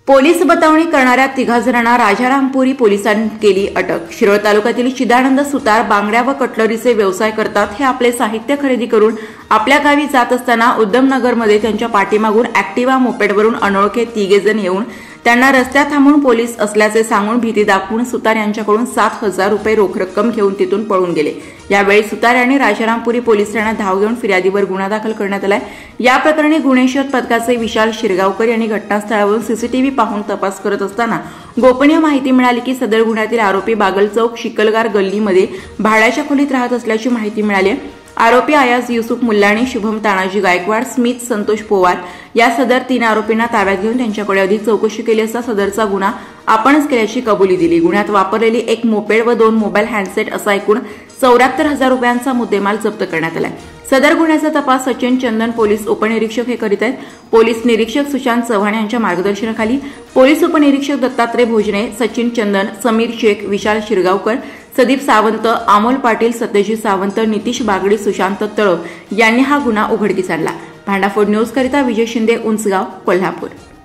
Police बतावणी करणाऱ्या तिघा जणांना राजारामपुरी पोलिसांनी केली अटक। शिरोळ तालुक्यातील चिदानंद सुतार बांगड्या व कटलरीचे व्यवसाय करतात। हे आपले साहित्य खरेदी करून आपल्या गावी जात असताना उद्धमनगरमध्ये त्यांच्या पाठीमागून ऍक्टिवा मोपेडवरून अनोळखे तिघेजण येऊन त्यांना रस्त्यात थांबून पोलीस असल्याचे सांगून भीती दाखवून सुतार यांच्याकडून 7,000 रुपये रोख रक्कम घेऊन तिथून पळून गेले। यावेळी सुतार यांनी राजारामपुरी पोलीस ठाण्यात धाव घेऊन फिर्यादीवर गुन्हा दाखल करण्यात आलाय। या प्रकरणी गुन्हे शोध पथकाचे विशाल शिरगावकर यांनी घटनास्थळावरून सीसीटीव्ही पाहून तपास करत असताना गोपनीय माहिती मिळाली की सदर गुन्ह्यातील आरोपी बागल चौक शिकलगार गल्लीमध्ये भाड्याच्या खोलीत राहत असल्याची माहिती मिळाली। आरोपी आयाज युसुफ मुल्लानी, शुभम तानाजी गायकवाड, स्मित संतोष पोवार या सदर 3 आरोपींना ताब्यात घेऊन त्यांच्याकडे अधिक चौकशी केली असता सदरचा गुन्हा आपणच केल्याची कबुली दिली। गुन्ह्यात वापरलेली 1 मोपेड व 2 मोबाईल हँडसेट असा एकूण 74,000 रुपयांचा मुद्देमाल जप्त करण्यात आला। सदर गुन्ह्याचा तपास सचिन चंदन पोलीस उपनिरीक्षक हे करीत आहेत। पोलीस निरीक्षक सुशांत चव्हाण यांच्या मार्गदर्शनाखाली पोलीस उपनिरीक्षक दत्तात्रय भोजने, सचिन चंदन, समीर शेख, विशाल शिरगावकर, सदीप सावंत, अमोल पाटील, सत्यजित सावंत, नितीश बागडी, सुशांत तळव यांनी हा गुन्हा उघडकीस आणला। भांडाफोड न्यूज करिता विजय शिंदे, उंचगाव, कोल्हापूर।